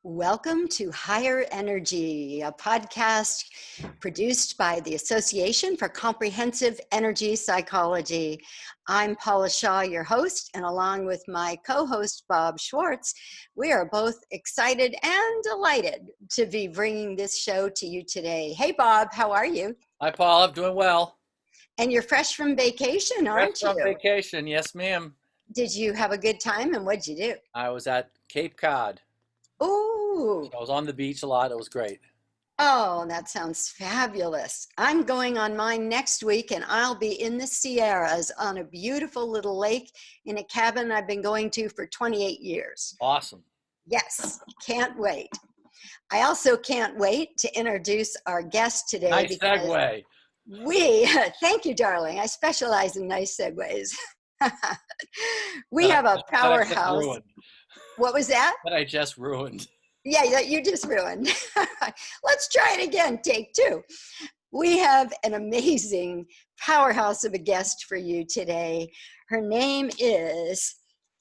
Welcome to Higher Energy, a podcast produced by the Association for Comprehensive Energy Psychology. I'm Paula Shaw, your host, and along with my co-host, Bob Schwartz, we are both excited and delighted to be bringing this show to you today. Hey, Bob, how are you? Hi, Paula. I'm doing well. And you're fresh from vacation, aren't you? Fresh from vacation. Yes, ma'am. Did you have a good time, and what'd you do? I was at Cape Cod. Ooh. I was on the beach a lot. It was great. Oh, that sounds fabulous. I'm going on mine next week, and I'll be in the Sierras on a beautiful little lake in a cabin I've been going to for 28 years. Awesome. Yes, can't wait. I also can't wait to introduce our guest today. Nice segue. Thank you, darling. I specialize in nice segues. We have a powerhouse. What was that? That I just ruined. Yeah, that you just ruined. Let's try it again, take two. We have an amazing powerhouse of a guest for you today. Her name is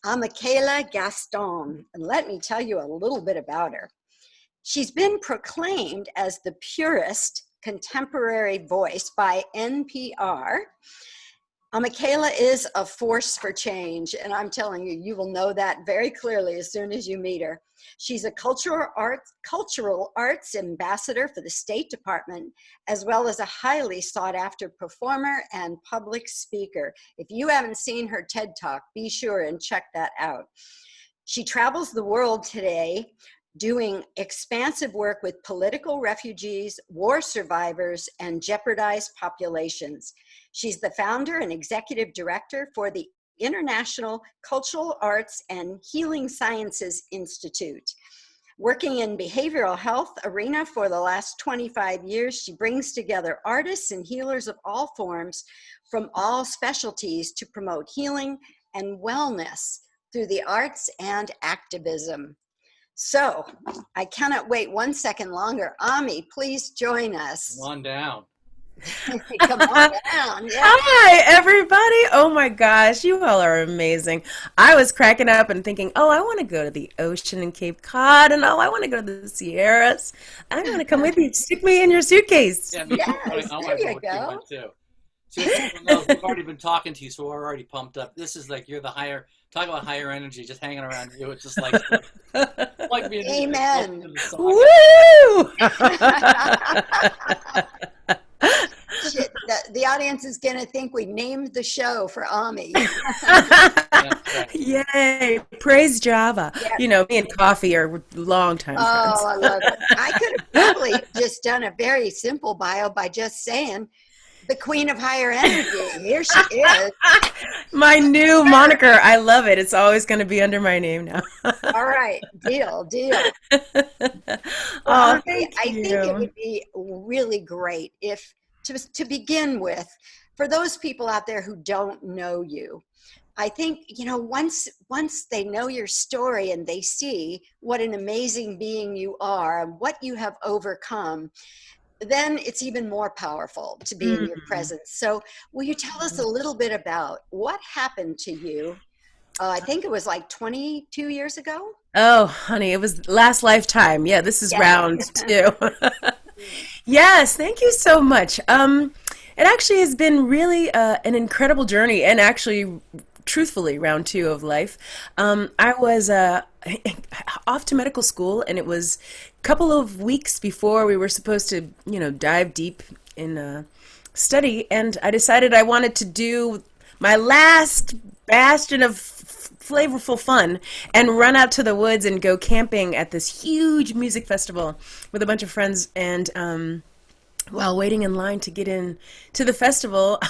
Amikaeyla Gaston, and let me tell you a little bit about her. She's been proclaimed as the purest contemporary voice by NPR. Amikaeyla is a force for change, and I'm telling you, you will know that very clearly as soon as you meet her. She's a cultural arts ambassador for the State Department, as well as a highly sought-after performer and public speaker. If you haven't seen her TED Talk, be sure and check that out. She travels the world today doing expansive work with political refugees, war survivors, and jeopardized populations. She's the founder and executive director for the International Cultural Arts and Healing Sciences Institute. Working in behavioral health arena for the last 25 years, she brings together artists and healers of all forms from all specialties to promote healing and wellness through the arts and activism. So I cannot wait 1 second longer. Ami, please join us. Come on down. Come on down. Yeah. Hi, everybody. Oh my gosh, you all are amazing. I was cracking up and thinking, oh, I want to go to the ocean in Cape Cod, and oh, I want to go to the Sierras. I want to come with you. Stick me in your suitcase. Yeah, Yes, there you go. Too. So people know we've already been talking to you, so we're already pumped up. This is like you're the higher. Talk about higher energy, just hanging around you. It's just like being. Amen. Woo! Shit, the audience is going to think we named the show for Ami. Yay! Praise Java. Yeah. You know, me and coffee are longtime friends. Oh, I love it. I could have probably just done a very simple bio by just saying the queen of higher energy. Here she is. My new moniker. I love it. It's always going to be under my name now. All right. Deal. Oh, I thank think you. it would be really great if, to begin with, for those people out there who don't know you, I think, you know, once they know your story and they see what an amazing being you are and what you have overcome, then it's even more powerful to be in your presence. So will you tell us a little bit about what happened to you? I think it was like 22 years ago. Oh, honey, it was last lifetime. Yeah, this is round two. Yes, thank you so much. It actually has been really an incredible journey, and actually, truthfully, round two of life. I was off to medical school, and it was a couple of weeks before we were supposed to, you know, dive deep in study, and I decided I wanted to do my last bastion of flavorful fun and run out to the woods and go camping at this huge music festival with a bunch of friends. And while waiting in line to get in to the festival,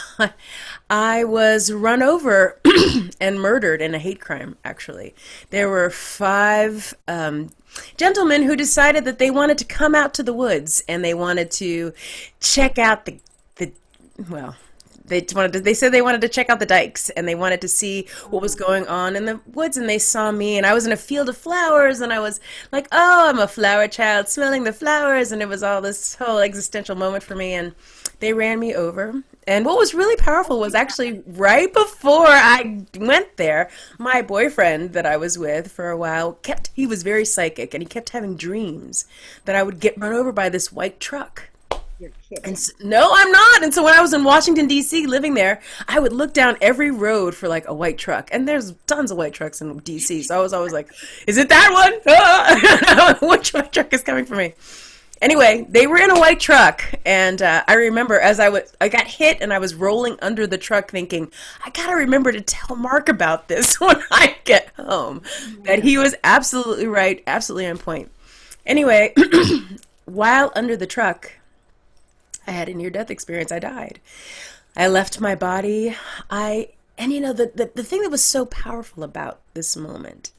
I was run over and murdered in a hate crime, actually. There were 5 gentlemen who decided that they wanted to come out to the woods and they wanted to check out the they said they wanted to check out the dikes, and they wanted to see what was going on in the woods, and they saw me, and I was in a field of flowers, and I was like, oh, I'm a flower child smelling the flowers, and it was all this whole existential moment for me, and they ran me over. And what was really powerful was actually right before I went there, my boyfriend that I was with for a while he was very psychic, and he kept having dreams that I would get run over by this white truck. You're kidding. And no, I'm not. And so when I was in Washington, D.C., living there, I would look down every road for like a white truck. And there's tons of white trucks in D.C. So I was always like, is it that one? Ah! Which white truck is coming for me? Anyway, they were in a white truck. And I remember as I got hit and I was rolling under the truck thinking, I got to remember to tell Mark about this when I get home. That he was absolutely right, absolutely on point. Anyway, while under the truck, I had a near-death experience. I died. I left my body. And you know, the thing that was so powerful about this moment,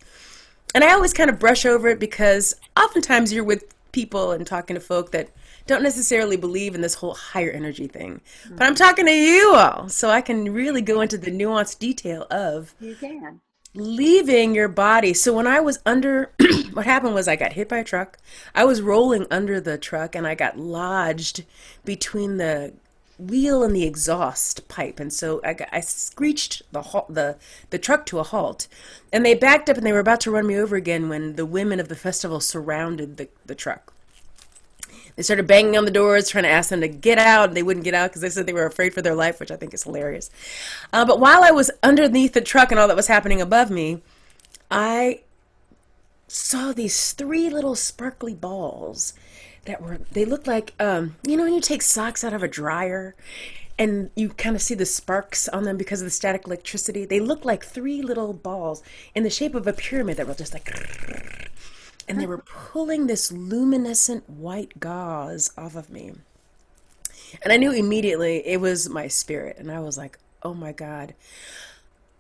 and I always kind of brush over it because oftentimes you're with people and talking to folk that don't necessarily believe in this whole higher energy thing. But I'm talking to you all, so I can really go into the nuanced detail of You can. leaving your body. So when I was under, what happened was I got hit by a truck. I was rolling under the truck and I got lodged between the wheel and the exhaust pipe. And so I screeched the truck to a halt. And they backed up and they were about to run me over again when the women of the festival surrounded the truck. They started banging on the doors, trying to ask them to get out, and they wouldn't get out because they said they were afraid for their life, which I think is hilarious. But while I was underneath the truck and all that was happening above me, I saw these 3 little sparkly balls they looked like, you know when you take socks out of a dryer and you kind of see the sparks on them because of the static electricity? They looked like 3 little balls in the shape of a pyramid that were just like... And they were pulling this luminescent white gauze off of me. And I knew immediately it was my spirit. And I was like, oh my God,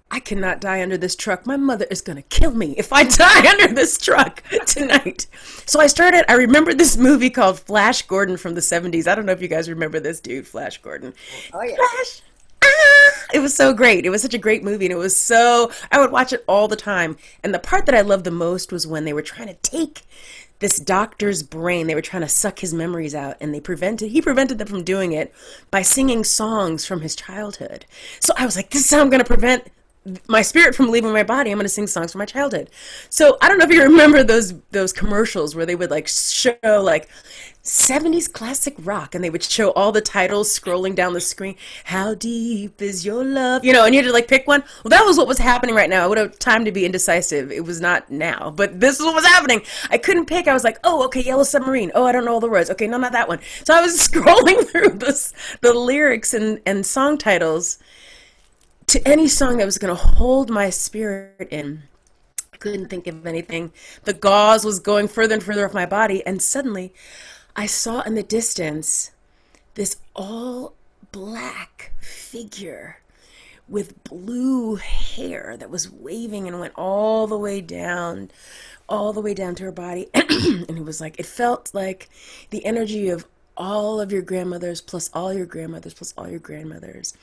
I cannot die under this truck. My mother is going to kill me if I die under this truck tonight. So I remember this movie called Flash Gordon from the 70s. I don't know if you guys remember this dude, Flash Gordon. Oh, yeah. Flash! It was so great. It was such a great movie, and I would watch it all the time. And the part that I loved the most was when they were trying to take this doctor's brain. They were trying to suck his memories out, and he prevented them from doing it by singing songs from his childhood. So I was like, this is how I'm going to prevent my spirit from leaving my body. I'm going to sing songs from my childhood. So I don't know if you remember those commercials where they would like show like 70s classic rock, and they would show all the titles scrolling down the screen. How deep is your love? You know, and you had to like pick one. Well, that was what was happening right now. I would have time to be indecisive. It was not now, but this is what was happening. I couldn't pick. I was like, oh, okay, Yellow Submarine. Oh, I don't know all the words. Okay, no, not that one. So I was scrolling through the lyrics and song titles to any song that was going to hold my spirit in. I couldn't think of anything. The gauze was going further and further off my body, and suddenly I saw in the distance this all black figure with blue hair that was waving and went all the way down to her body. And it felt like the energy of all of your grandmothers plus all your grandmothers plus all your grandmothers.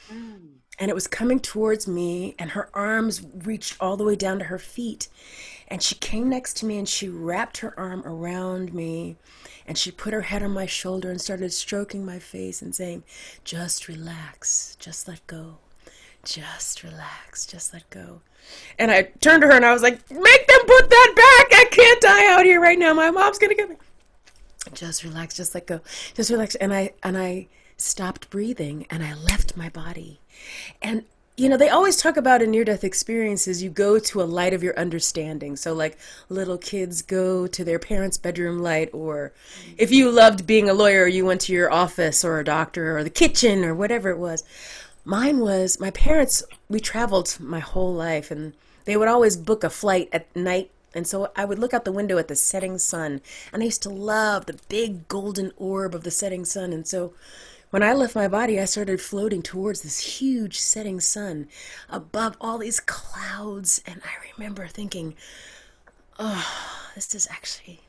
And it was coming towards me, and her arms reached all the way down to her feet. And she came next to me, and she wrapped her arm around me, and she put her head on my shoulder and started stroking my face and saying, just relax, just let go. Just relax, just let go. And I turned to her and I was like, make them put that back. I can't die out here right now. My mom's going to get me. Just relax, just let go. Just relax. And I stopped breathing and I left my body. And you know, they always talk about in near-death experiences, you go to a light of your understanding. So like little kids go to their parents' bedroom light, or if you loved being a lawyer, you went to your office or a doctor or the kitchen or whatever it was. Mine was, my parents, we traveled my whole life, and they would always book a flight at night. And so I would look out the window at the setting sun, and I used to love the big golden orb of the setting sun. And so when I left my body, I started floating towards this huge setting sun above all these clouds. And I remember thinking, oh, this is actually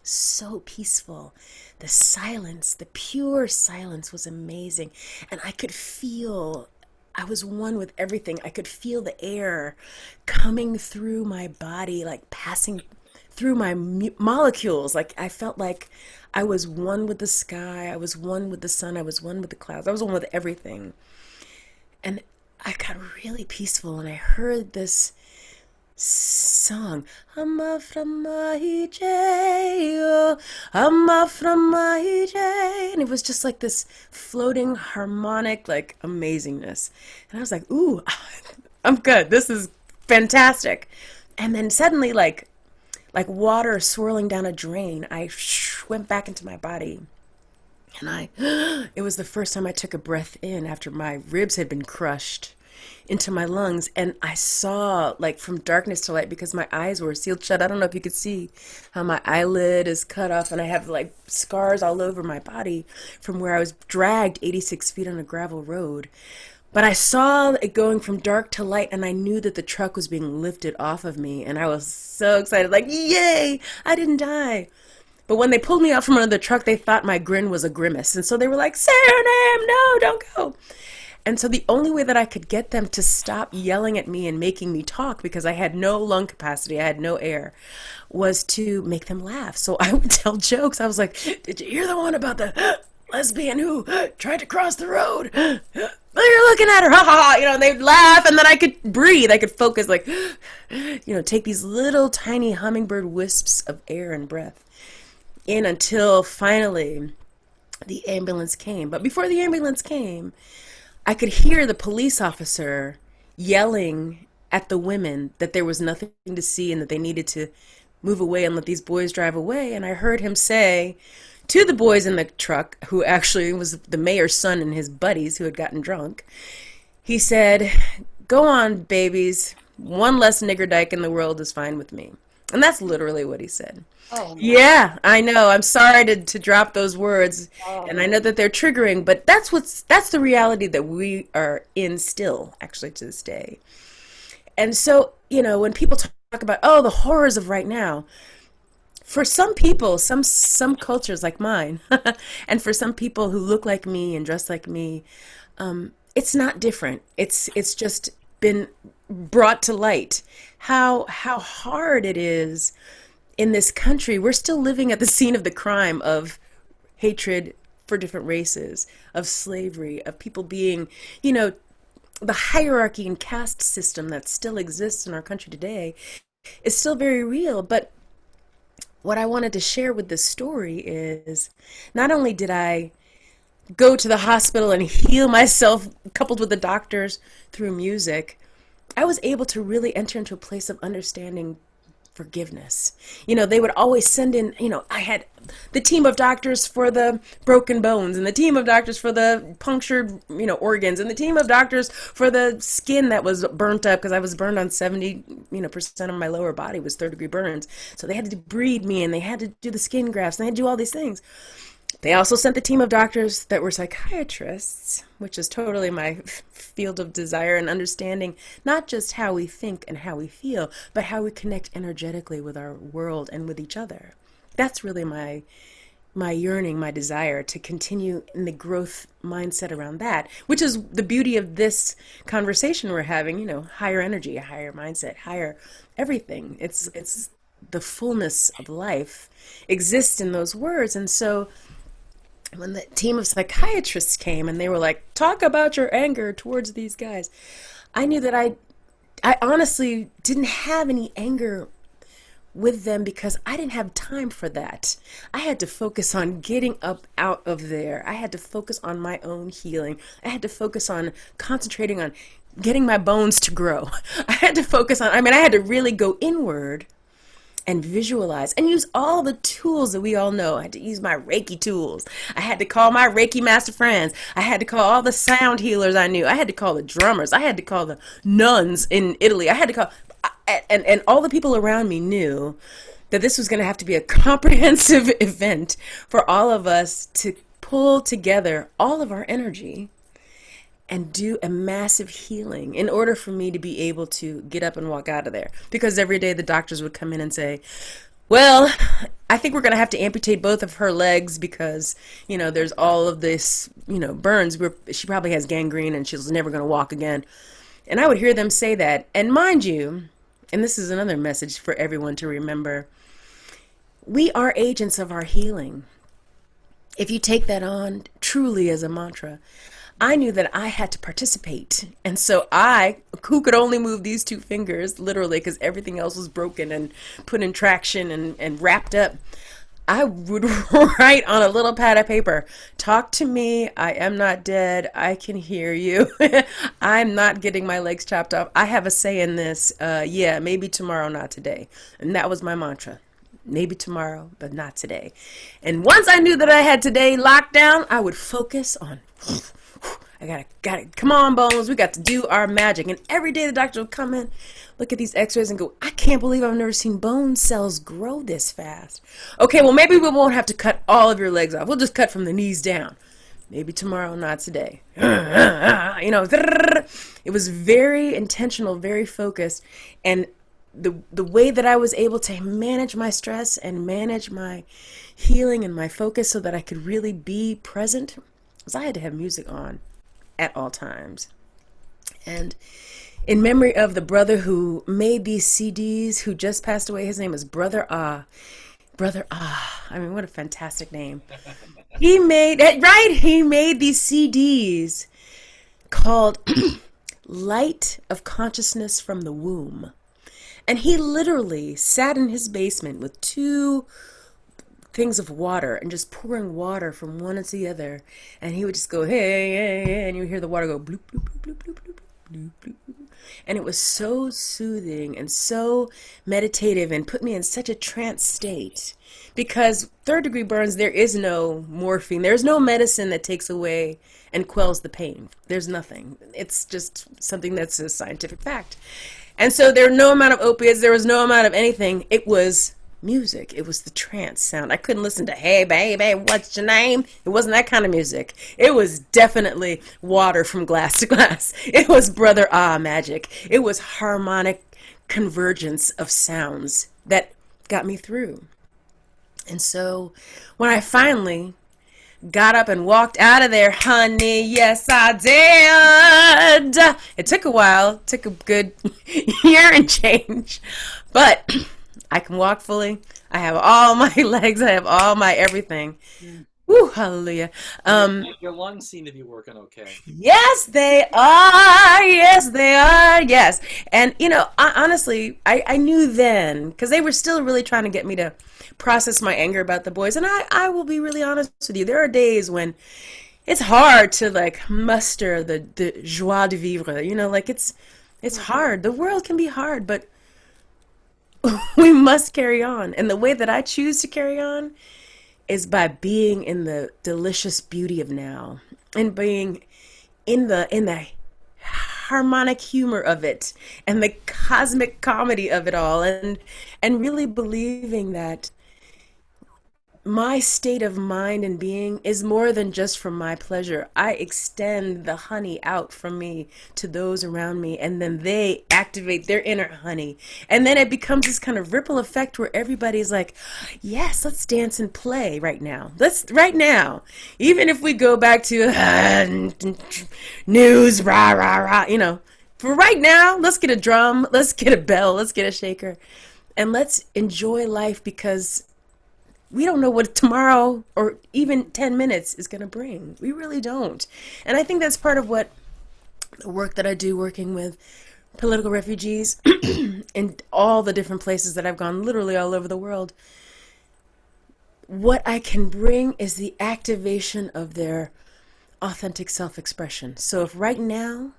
so peaceful. The silence, the pure silence was amazing. And I could feel I was one with everything. I could feel the air coming through my body, like passing through my molecules. Like I felt like I was one with the sky. I was one with the sun. I was one with the clouds. I was one with everything. And I got really peaceful, and I heard this song. Amma from my jail, Amma from my jail. And it was just like this floating harmonic, like amazingness. And I was like, ooh, I'm good. This is fantastic. And then suddenly, like water swirling down a drain, I went back into my body. And it was the first time I took a breath in after my ribs had been crushed into my lungs. And I saw, like, from darkness to light, because my eyes were sealed shut. I don't know if you could see how my eyelid is cut off, and I have like scars all over my body from where I was dragged 86 feet on a gravel road. But I saw it going from dark to light, and I knew that the truck was being lifted off of me. And I was so excited, like, yay, I didn't die. But when they pulled me out from under the truck, they thought my grin was a grimace. And so they were like, Suriname, no, don't go. And so the only way that I could get them to stop yelling at me and making me talk, because I had no lung capacity, I had no air, was to make them laugh. So I would tell jokes. I was like, did you hear the one about the lesbian who tried to cross the road? You're looking at her, ha ha ha, and they'd laugh, and then I could breathe. I could focus, like, take these little tiny hummingbird wisps of air and breath in until finally the ambulance came. But before the ambulance came, I could hear the police officer yelling at the women that there was nothing to see and that they needed to move away and let these boys drive away. And I heard him say to the boys in the truck, who actually was the mayor's son and his buddies who had gotten drunk, he said, go on, babies. One less nigger dyke in the world is fine with me. And that's literally what he said. Oh, yeah, I know. I'm sorry to drop those words, and I know that they're triggering, but that's the reality that we are in still, actually, to this day. And so, when people talk about, the horrors of right now, for some people, some cultures like mine, and for some people who look like me and dress like me, it's not different. It's just been brought to light how hard it is in this country. We're still living at the scene of the crime of hatred for different races, of slavery, of people being, the hierarchy and caste system that still exists in our country today is still very real. But what I wanted to share with this story is not only did I go to the hospital and heal myself, coupled with the doctors, through music, I was able to really enter into a place of understanding forgiveness. They would always send in, I had the team of doctors for the broken bones, and the team of doctors for the punctured, organs, and the team of doctors for the skin that was burnt up, because I was burned on 70%, of my lower body was third-degree burns. So they had to debride me, and they had to do the skin grafts, and they had to do all these things. They also sent the team of doctors that were psychiatrists, which is totally my field of desire and understanding, not just how we think and how we feel, but how we connect energetically with our world and with each other. That's really my yearning, my desire to continue in the growth mindset around that, which is the beauty of this conversation we're having, higher energy, a higher mindset, higher everything. It's the fullness of life exists in those words. And so when the team of psychiatrists came and they were like, talk about your anger towards these guys, I knew that I honestly didn't have any anger with them, because I didn't have time for that. I had to focus on getting up out of there. I had to focus on my own healing. I had to focus on concentrating on getting my bones to grow. I had to focus on, I had to really go inward and visualize and use all the tools that we all know. I had to use my Reiki tools. I had to call my Reiki master friends. I had to call all the sound healers I knew. I had to call the drummers. I had to call the nuns in Italy. I had to call, and all the people around me knew that this was going to have to be a comprehensive event for all of us to pull together all of our energy and do a massive healing in order for me to be able to get up and walk out of there. Because every day the doctors would come in and say, well, I think we're going to have to amputate both of her legs because, there's all of this, burns. She probably has gangrene and she's never going to walk again. And I would hear them say that. And mind you, and this is another message for everyone to remember, we are agents of our healing. If you take that on truly as a mantra, I knew that I had to participate. And so I, who could only move these two fingers, literally, because everything else was broken and put in traction and wrapped up, I would write on a little pad of paper, talk to me, I am not dead, I can hear you, I'm not getting my legs chopped off, I have a say in this, yeah, maybe tomorrow, not today. And that was my mantra. Maybe tomorrow, but not today. And once I knew that I had today locked down, I would focus on, I gotta, come on, Bones, we got to do our magic. And every day the doctor would come in, look at these x-rays and go, I can't believe I've never seen bone cells grow this fast. Okay, well, maybe we won't have to cut all of your legs off. We'll just cut from the knees down. Maybe tomorrow, not today. It was very intentional, very focused. And the way that I was able to manage my stress and manage my healing and my focus so that I could really be present was I had to have music on at all times. And in memory of the brother who made these CDs, who just passed away, his name is Brother Ah. Brother Ah. I mean, what a fantastic name. He made these CDs called Light of Consciousness from the Womb. And he literally sat in his basement with 2 things of water and just pouring water from one to the other. And he would just go, hey, hey, hey, and you hear the water go bloop, bloop, bloop, bloop, bloop, bloop, bloop, bloop. And it was so soothing and so meditative and put me in such a trance state. Because 3rd degree burns, there is no morphine. There's no medicine that takes away and quells the pain. There's nothing. It's just something that's a scientific fact. And so there were no amount of opiates. There was no amount of anything. It was music. It was the trance sound. I couldn't listen to, hey, baby, what's your name? It wasn't that kind of music. It was definitely water from glass to glass. It was Brother Ah magic. It was harmonic convergence of sounds that got me through. And so when I finally got up and walked out of there, honey, yes, I did. It took a while. It took a good year and change. But I can walk fully. I have all my legs. I have all my everything. Woo, hallelujah. Your lungs seem to be working okay. Yes, they are. Yes, they are. Yes. And, honestly, I knew then, because they were still really trying to get me to process my anger about the boys. And I will be really honest with you. There are days when it's hard to, muster the joie de vivre. It's hard. The world can be hard, but we must carry on. And the way that I choose to carry on is by being in the delicious beauty of now and being in the harmonic humor of it and the cosmic comedy of it all, and really believing that my state of mind and being is more than just for my pleasure. I extend the honey out from me to those around me, and then they activate their inner honey. And then it becomes this kind of ripple effect where everybody's like, yes, let's dance and play right now. Right now. Even if we go back to news, rah, rah, rah, for right now, let's get a drum, let's get a bell, let's get a shaker, and let's enjoy life, because we don't know what tomorrow or even 10 minutes is going to bring. We really don't. And I think that's part of what the work that I do, working with political refugees in all the different places that I've gone, literally all over the world. What I can bring is the activation of their authentic self-expression. So if right now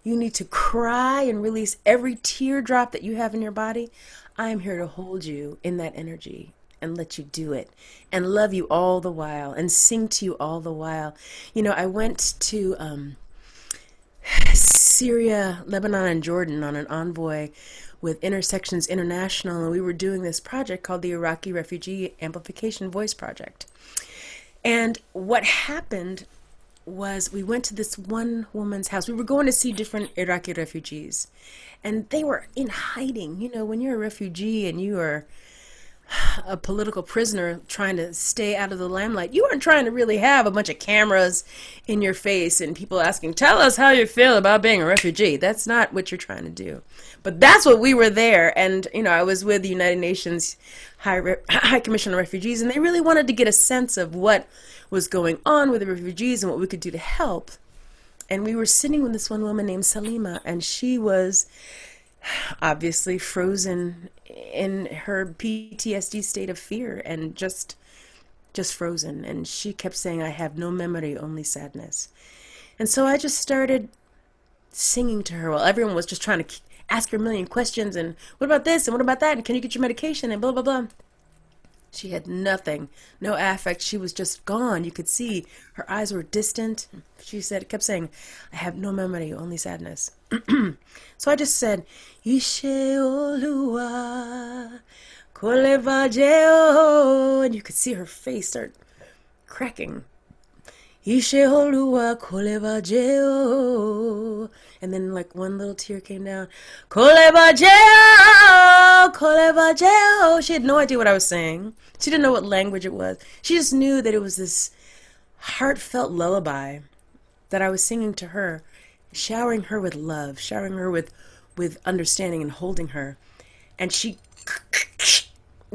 you need to cry and release every teardrop that you have in your body, I am here to hold you in that energy and let you do it and love you all the while and sing to you all the while. I went to Syria, Lebanon, and Jordan on an envoy with Intersections International, and we were doing this project called the Iraqi Refugee Amplification Voice Project. And what happened was we went to this one woman's house. We were going to see different Iraqi refugees, and they were in hiding. When you're a refugee and you are a political prisoner trying to stay out of the limelight. You aren't trying to really have a bunch of cameras in your face and people asking, tell us how you feel about being a refugee. That's not what you're trying to do. But that's what we were there. And, I was with the United Nations High Commission on Refugees, and they really wanted to get a sense of what was going on with the refugees and what we could do to help. And we were sitting with this one woman named Salima, and she was obviously frozen in her PTSD state of fear and just frozen. And she kept saying, I have no memory, only sadness. And so I just started singing to her while everyone was just trying to ask her a million questions. And what about this? And what about that? And can you get your medication? And blah, blah, blah. She had nothing, no affect. She was just gone. You could see her eyes were distant. She kept saying, I have no memory, only sadness. So I just said, Ishe Olua, Kolevajeo. And you could see her face start cracking. Ishe Olua, Kolevajeo. And then like one little tear came down. Kolevajeo, Kolevajeo. She had no idea what I was saying. She didn't know what language it was. She just knew that it was this heartfelt lullaby that I was singing to her, showering her with love, showering her with understanding and holding her. And you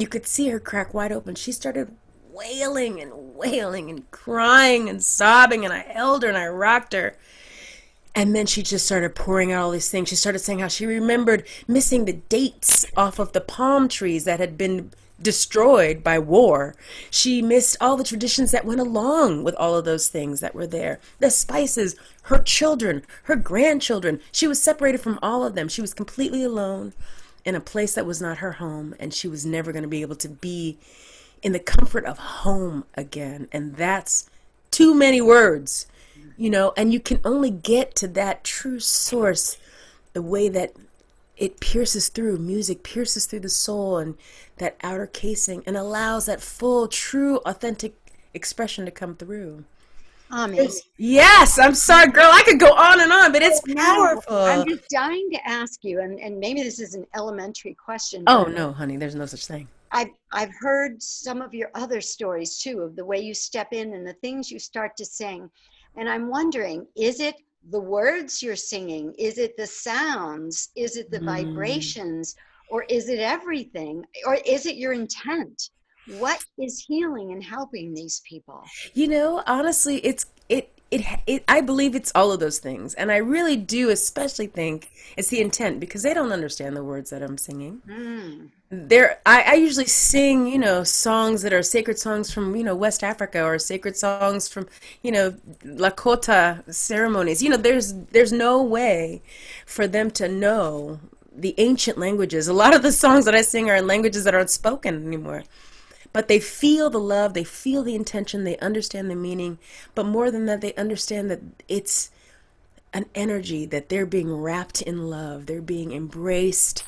could see her crack wide open. She started wailing and crying and sobbing, and I held her and I rocked her. And then she just started pouring out all these things. She started saying how she remembered missing the dates off of the palm trees that had been destroyed by war. She missed all the traditions that went along with all of those things that were there. The spices, her children, her grandchildren. She was separated from all of them. She was completely alone in a place that was not her home, and she was never going to be able to be in the comfort of home again. And that's too many words, and you can only get to that true source the way that it pierces through, music pierces through the soul and that outer casing and allows that full, true, authentic expression to come through. Yes, I'm sorry, girl. I could go on and on, but it's powerful. I'm just dying to ask you, and maybe this is an elementary question. Oh, no, honey, there's no such thing. I've heard some of your other stories, too, of the way you step in and the things you start to sing. And I'm wondering, is it the words you're singing? Is it the sounds? Is it the vibrations? Or is it everything? Or is it your intent? What is healing and helping these people? Honestly, I believe it's all of those things. And I really do especially think it's the intent, because they don't understand the words that I'm singing. I usually sing, songs that are sacred songs from, West Africa, or sacred songs from, Lakota ceremonies. There's no way for them to know the ancient languages. A lot of the songs that I sing are in languages that aren't spoken anymore. But they feel the love, they feel the intention, they understand the meaning. But more than that, they understand that it's an energy, that they're being wrapped in love. They're being embraced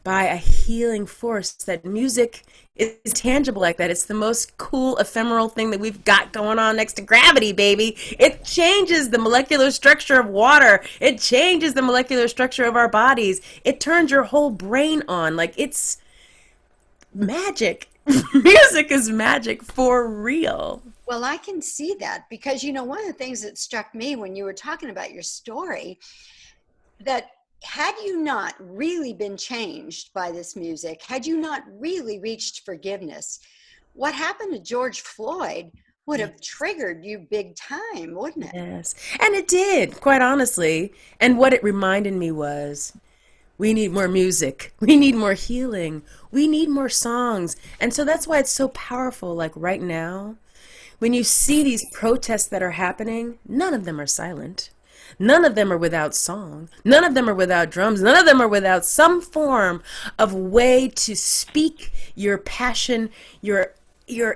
by a healing force. That music is tangible like that. It's the most cool, ephemeral thing that we've got going on next to gravity, baby. It changes the molecular structure of water. It changes the molecular structure of our bodies. It turns your whole brain on. Like, it's magic. Music is magic for real. Well, I can see that, because, one of the things that struck me when you were talking about your story, that had you not really been changed by this music, had you not really reached forgiveness, what happened to George Floyd would have triggered you big time, wouldn't it? Yes. And it did, quite honestly. And what it reminded me was, we need more music. We need more healing. We need more songs. And so that's why it's so powerful. Like right now, when you see these protests that are happening, none of them are silent. None of them are without song. None of them are without drums. None of them are without some form of way to speak your passion, your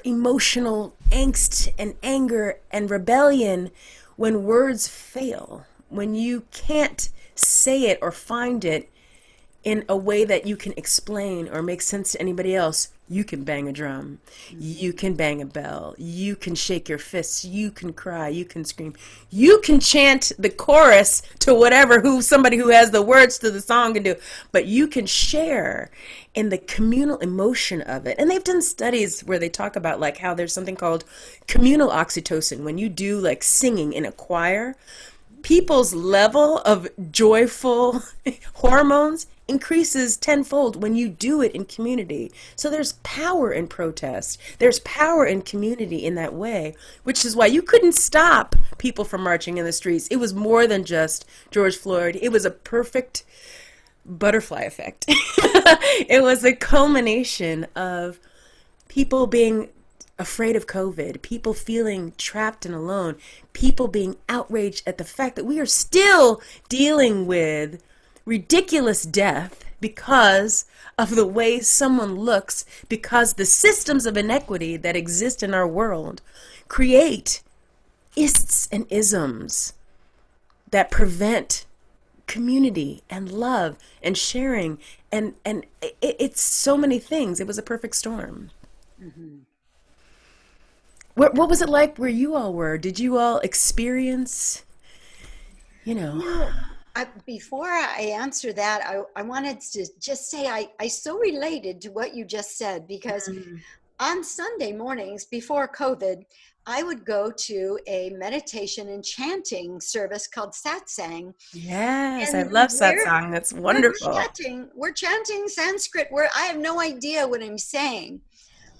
emotional angst and anger and rebellion when words fail. When you can't say it or find it, in a way that you can explain or make sense to anybody else. You can bang a drum, you can bang a bell, you can shake your fists, you can cry, you can scream, you can chant the chorus to whatever somebody who has the words to the song can do, but you can share in the communal emotion of it. And they've done studies where they talk about like how there's something called communal oxytocin. When you do like singing in a choir, people's level of joyful hormones increases tenfold when you do it in community. So there's power in protest. There's power in community in that way, which is why you couldn't stop people from marching in the streets. It was more than just George Floyd. It was a perfect butterfly effect. It was a culmination of people being afraid of COVID, people feeling trapped and alone, people being outraged at the fact that we are still dealing with ridiculous death because of the way someone looks, because the systems of inequity that exist in our world create ists and isms that prevent community and love and sharing, and it's so many things. It was a perfect storm. Mm-hmm. What was it like where you all were? Did you all experience, you know? Before I answer that, I wanted to just say I so related to what you just said, because on Sunday mornings before COVID, I would go to a meditation and chanting service called satsang. Yes, I And love satsang. That's wonderful. we're chanting Sanskrit where I have no idea what I'm saying.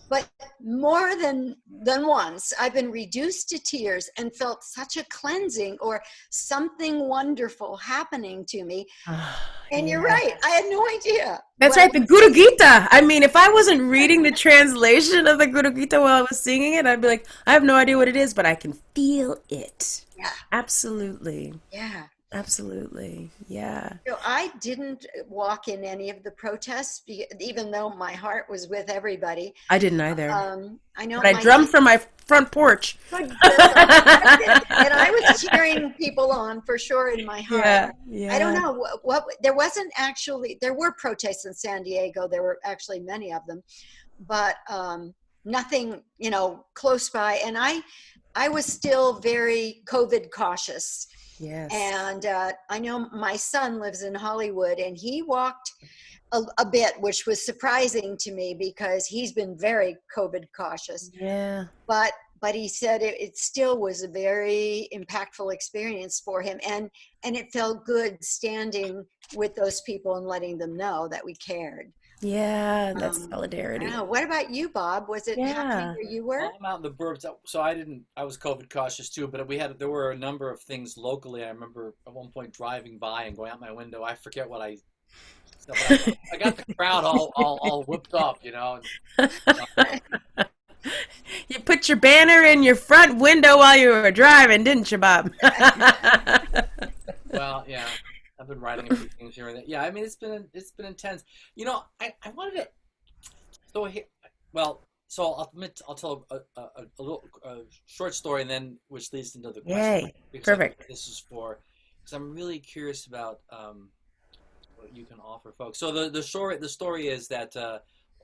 But more than once, I've been reduced to tears and felt such a cleansing or something wonderful happening to me. And Yeah. you're right, I had no idea. That's right, the Guru Gita. I mean, if I wasn't reading the translation of the Guru Gita while I was singing it, I'd be like, I have no idea what it is, but I can feel it. Yeah. Absolutely. Yeah. Absolutely. Yeah. So I didn't walk in any of the protests, even though my heart was with everybody. I didn't either. I know, but I drummed from my front porch. And I was cheering people on for sure in my heart. Yeah, yeah. I don't know what there wasn't actually. There were protests in San Diego. There were actually many of them, but nothing, close by. And I was still very COVID cautious. Yes. And I know my son lives in Hollywood, and he walked a bit, which was surprising to me because he's been very COVID cautious. Yeah. But he said it still was a very impactful experience for him, and it felt good standing with those people and letting them know that we cared. Yeah, that's solidarity. I know. What about you, Bob? Was it happening where you were? Well, I'm out in the burbs, so I was COVID cautious too, but there were a number of things locally. I remember at one point driving by and going out my window. I forget what I got the crowd all whipped up, You put your banner in your front window while you were driving, didn't you, Bob? Well, yeah. I've been writing a few things here and there. Yeah, I mean, it's been intense. I wanted to. So I'll tell a little short story, and then which leads into the question. Yay! Perfect. Because I'm really curious about what you can offer folks. So the story is that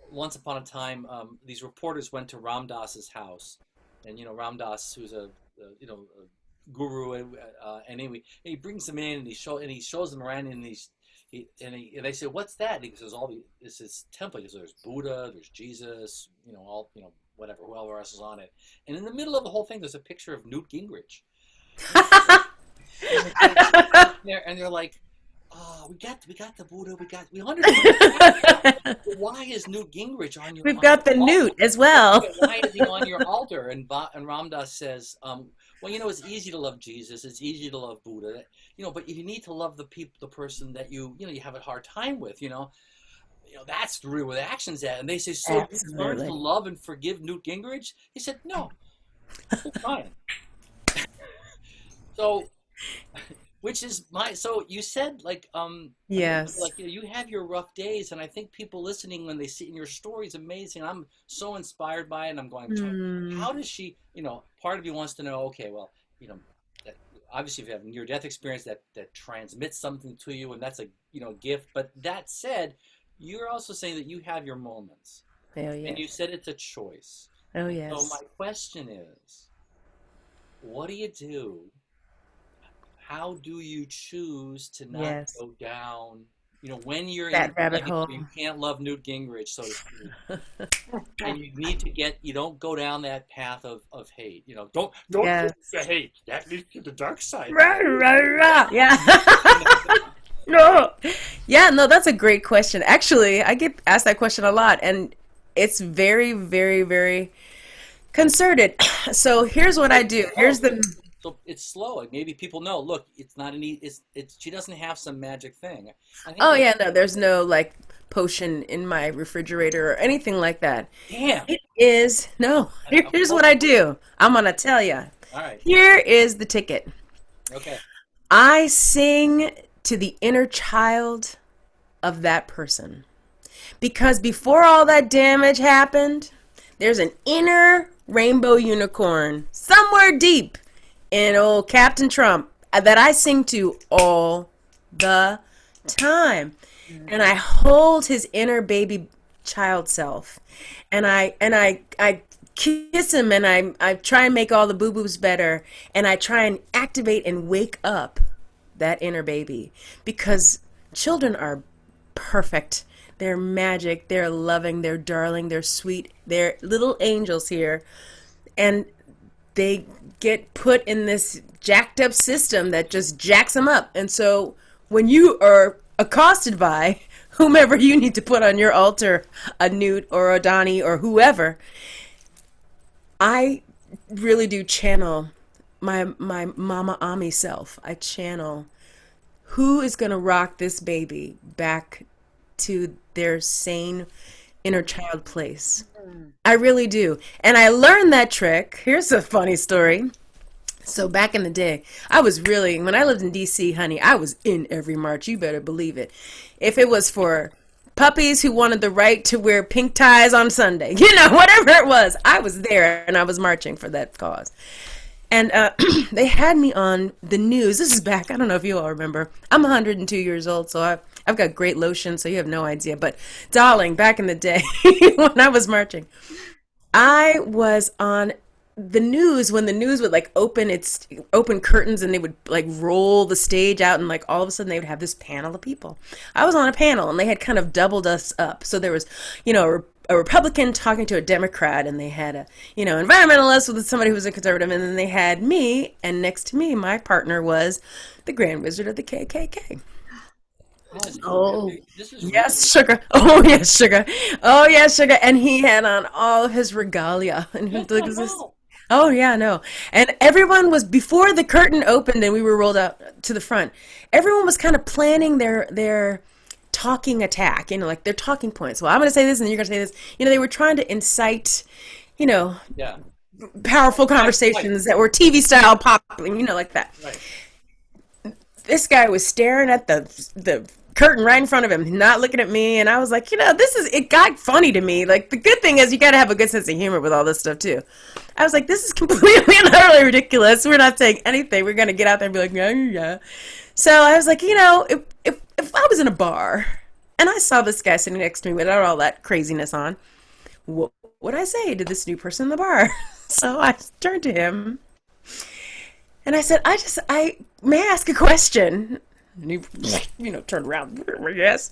once upon a time, these reporters went to Ram Dass's house, and Ram Dass, who's a guru, and he brings them in, and he shows them around in these. And they say, "What's that?" And he says, "This is temple." He says, "There's Buddha, there's Jesus, whatever, whoever else is on it." And in the middle of the whole thing, there's a picture of Newt Gingrich. And they're like, "Oh, we got the Buddha, we understand. Why is Newt Gingrich on your? We've got the Newt as well. Why is he on your altar?" And Ram Dass says, "Well, it's easy to love Jesus. It's easy to love Buddha. But you need to love the person that you have a hard time with. That's really where the action's at." And they say, "So you learned to love and forgive Newt Gingrich?" He said, "No, I'm trying." So, so you said yes, you have your rough days, and I think people listening, when they see in your story, is amazing. I'm so inspired by it, and I'm going, how does she? Part of you wants to know, okay, well, obviously if you have near-death experience that transmits something to you, and that's a gift. But that said, you're also saying that you have your moments, Oh and you yes. said it's a choice. Oh And so my yes. question is, what do you do? How do you choose to not Yes. go down? When you're in That a rabbit place hole. where you can't love Newt Gingrich, so to speak, and you need to you don't go down that path of hate. Don't Yeah. listen to hate. That leads to the dark side. Rah, rah, rah. Yeah. You know, No. Yeah, no, that's a great question. Actually, I get asked that question a lot, and it's very, very, very concerted. So here's what but I it's do. slow. Here's the So it's slow. Like, maybe people know. Look, it's not an. It's. She doesn't have some magic thing. I think Oh that's yeah, no, there's no like potion in my refrigerator or anything like that. damn. It is no. I'm Here's what I hoping. do. I'm gonna tell you. All right. Here is the ticket. Okay. I sing to the inner child of that person. Because before all that damage happened, there's an inner rainbow unicorn somewhere deep in old Captain Trump that I sing to all the time. And I hold his inner baby child self. And I kiss him, and I try and make all the boo-boos better, and I try and activate and wake up that inner baby, because children are perfect. They're magic. They're loving. They're darling. They're sweet. They're little angels here. And they get put in this jacked up system that just jacks them up. And so when you are accosted by whomever you need to put on your altar, a Newt or a Donnie or whoever, I really do channel my Mama Ami self. I channel who is going to rock this baby back to their sane inner child place. I really do. And I learned that trick. Here's a funny story. So back in the day, when I lived in DC, honey, I was in every march. You better believe it. If it was for puppies who wanted the right to wear pink ties on Sunday, whatever it was, I was there and I was marching for that cause. And they had me on the news. This is back, I don't know if you all remember. I'm 102 years old, so I've got great lotion, so you have no idea. But darling, back in the day when I was marching, I was on the news when the news would like open curtains, and they would like roll the stage out, and like all of a sudden they would have this panel of people. I was on a panel, and they had kind of doubled us up. So there was, a Republican talking to a Democrat, and they had a, environmentalist with somebody who was a conservative, and then they had me, and next to me, my partner was the Grand Wizard of the KKK. Oh, This is yes, really. sugar. Oh, yes, sugar. Oh, yes, sugar. And he had on all of his regalia. And he What was the like, this. hell? Oh, yeah, no. And everyone was, before the curtain opened and we were rolled out to the front, everyone was kind of planning their talking attack, like their talking points. Well, I'm going to say this and you're going to say this. They were trying to incite, you know, Yeah. powerful Right. conversations that were TV style popular, like that. Right. This guy was staring at the curtain right in front of him, not looking at me, and I was like, it got funny to me. Like, the good thing is you got to have a good sense of humor with all this stuff too. I was like, this is completely and utterly ridiculous. We're not saying anything. We're gonna get out there and be like, yeah, yeah. So I was like, if I was in a bar and I saw this guy sitting next to me without all that craziness on, what would I say to this new person in the bar? So I turned to him and I said, I may I ask a question? And he, turned around, yes.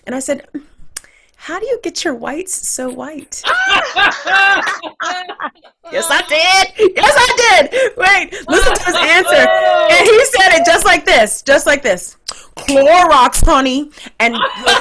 And I said, how do you get your whites so white? Yes, I did. Yes, I did. Wait, listen to his answer. And he said it just like this, just like this. Clorox, honey. And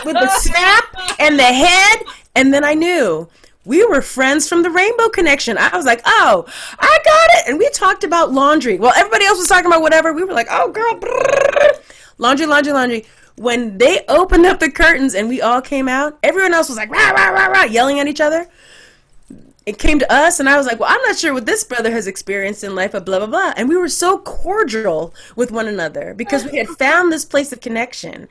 with the snap and the head. And then I knew. We were friends from the Rainbow Connection. I was like, oh, I got it. And we talked about laundry. Well, everybody else was talking about whatever. We were like, oh, girl. Brrr. Laundry, laundry, laundry. When they opened up the curtains and we all came out, everyone else was like, rah, rah, rah, rah, yelling at each other. It came to us, and I was like, well, I'm not sure what this brother has experienced in life, but blah, blah, blah. And we were so cordial with one another because we had found this place of connection.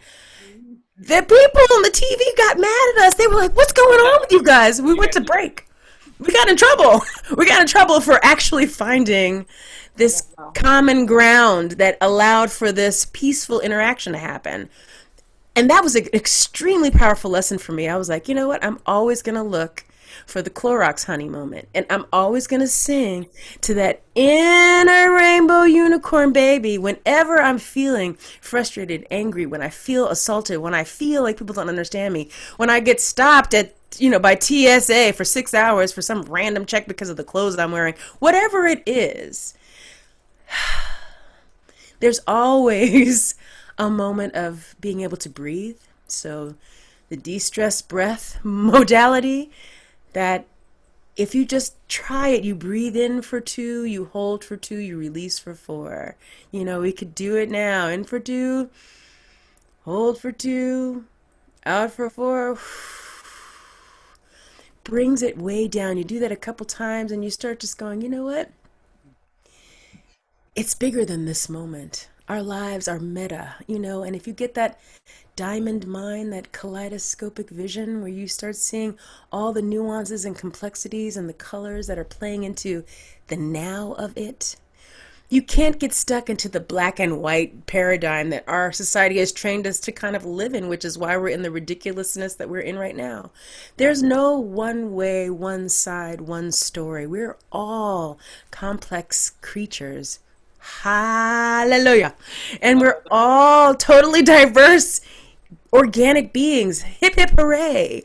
The people on the TV got mad at us. They were like, what's going on with you guys? We went to break. we got in trouble. We got in trouble for actually finding this Wow. common ground that allowed for this peaceful interaction to happen. And that was an extremely powerful lesson for me. I was like, you know what? I'm always going to look for the Clorox honey moment. And I'm always going to sing to that inner rainbow unicorn baby whenever I'm feeling frustrated, angry, when I feel assaulted, when I feel like people don't understand me, when I get stopped at by TSA for 6 hours for some random check because of the clothes I'm wearing, whatever it is, there's always a moment of being able to breathe. So the de-stress breath modality, that if you just try it, you breathe in for 2, you hold for 2, you release for 4. We could do it now. In for 2, hold for 2, out for 4. Brings it way down. You do that a couple times and you start just going, you know what? It's bigger than this moment. Our lives are meta, and if you get that diamond mind, that kaleidoscopic vision where you start seeing all the nuances and complexities and the colors that are playing into the now of it, you can't get stuck into the black and white paradigm that our society has trained us to kind of live in, which is why we're in the ridiculousness that we're in right now. There's no one way, one side, one story. We're all complex creatures. Hallelujah. And we're all totally diverse, organic beings. Hip, hip, hooray.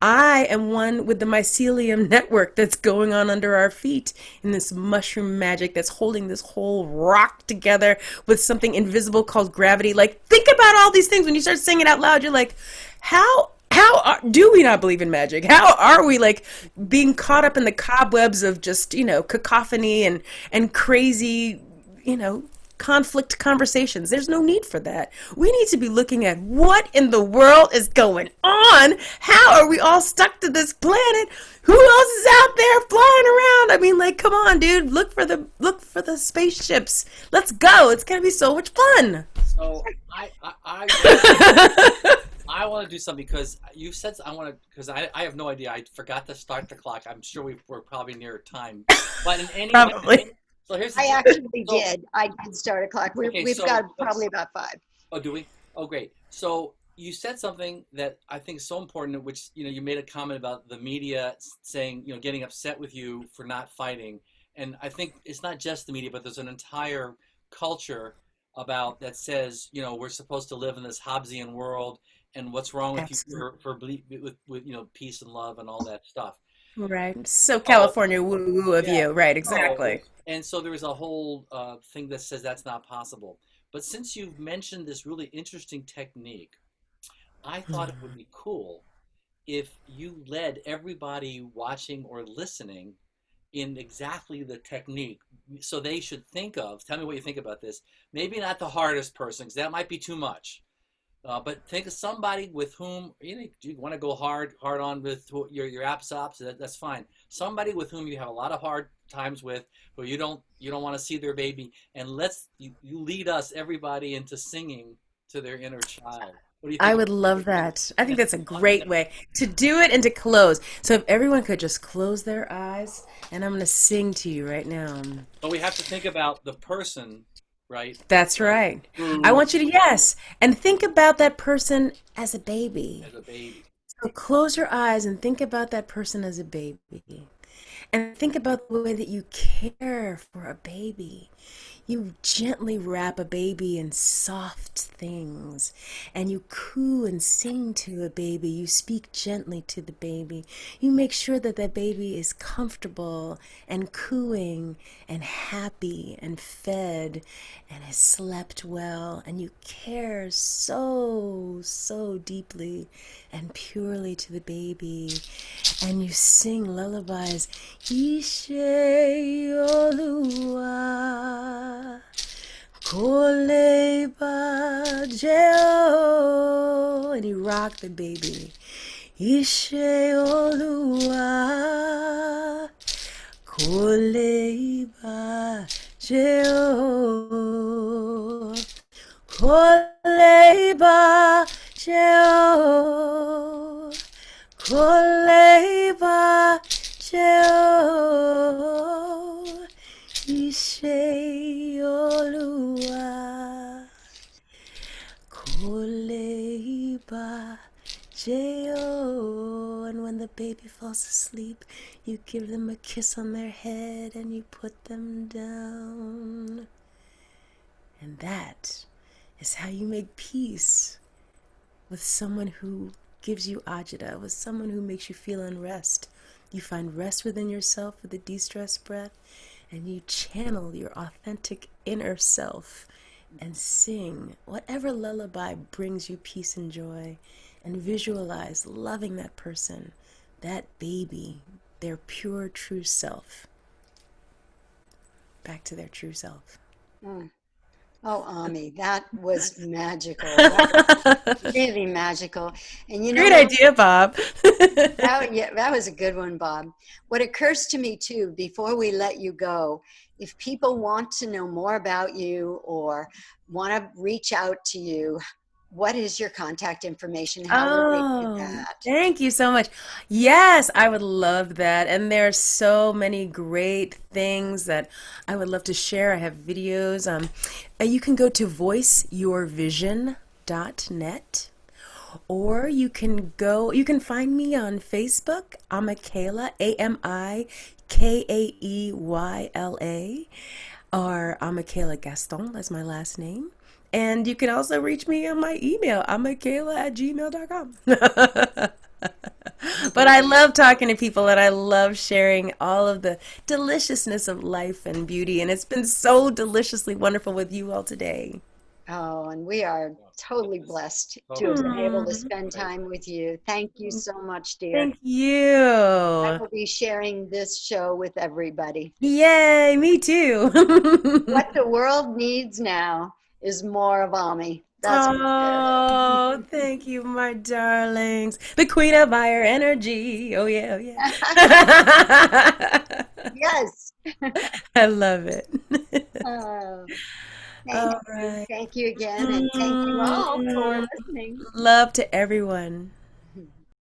I am one with the mycelium network that's going on under our feet in this mushroom magic that's holding this whole rock together with something invisible called gravity. Like, think about all these things. When you start saying it out loud, you're like, do we not believe in magic? How are we like being caught up in the cobwebs of just, cacophony and crazy, conflict conversations? There's no need for that. We need to be looking at what in the world is going on. How are we all stuck to this planet? Who else is out there flying around? I mean, like, come on, dude. Look for the spaceships. Let's go. It's gonna be so much fun. So I want to do something because you said I want to, because I have no idea. I forgot to start the clock. I'm sure we're probably near time. But in any Probably. event, so here's the I thing. actually So- did. I did start a clock. Okay, We've so got let's- probably about 5. Oh, do we? Oh, great. So you said something that I think is so important, which, you made a comment about the media saying, getting upset with you for not fighting. And I think it's not just the media, but there's an entire culture about that says, we're supposed to live in this Hobbesian world, and what's wrong with you for with peace and love and all that stuff. Right. So California woo-woo of Yeah. you. Right, exactly. And so there is a whole thing that says that's not possible. But since you've mentioned this really interesting technique, I thought it would be cool if you led everybody watching or listening in exactly the technique. So they should think of, tell me what you think about this, maybe not the hardest person, because that might be too much. But think of somebody with whom you want to go hard on with your ACEP. That's fine. Somebody with whom you have a lot of hard times with, who you don't want to see their baby, and you lead us everybody into singing to their inner child. What do you think? I would love that. I think that's a great way to do it and to close. So if everyone could just close their eyes, and I'm going to sing to you right now. But we have to think about the person, right? That's right. I want you to, yes, and think about that person as a baby. As a baby. So close your eyes and think about that person as a baby. And think about the way that you care for a baby. You gently wrap a baby in soft things, and you coo and sing to a baby. You speak gently to the baby. You make sure that that baby is comfortable and cooing and happy and fed and has slept well. And you care so, so deeply and purely to the baby. And you sing lullabies. Ishe Olua. Koleba Jeo, and he rocked the baby. Ishe Olua, Koleba Jeo, Koleba Jeo, Koleba baby falls asleep, you give them a kiss on their head and you put them down. And that is how you make peace with someone who gives you agita, with someone who makes you feel unrest. You find rest within yourself with a de-stress breath, and you channel your authentic inner self and sing whatever lullaby brings you peace and joy, and visualize loving that person, that baby, their pure true self, back to their true self. Mm. Oh, Ami, that was magical. That was really magical. And you know Great what? idea, Bob. Yeah, that was a good one, Bob. What occurs to me too, before we let you go, if people want to know more about you or want to reach out to you, what is your contact information? How will they do Oh, that? thank you so much. Yes, I would love that. And there are so many great things that I would love to share. I have videos. You can go to voiceyourvision.net, or you can find me on Facebook, Amikaeyla, Amikaeyla, or Amikaeyla Gaston, that's my last name. And you can also reach me on my email, amikaeyla@gmail.com. But I love talking to people and I love sharing all of the deliciousness of life and beauty. And it's been so deliciously wonderful with you all today. Oh, and we are totally It was blessed to have totally been able to Hmm. spend great. time with you. Thank you so much, dear. Thank you. I will be sharing this show with everybody. Yay, me too. What the world needs now is more of Ami. That's for sure. Oh, thank you, my darlings. The queen of fire energy. Oh, yeah, oh, yeah. Yes. I love it. Oh, thank All you. right. Thank you again. And thank you all for Mm, listening. love to everyone.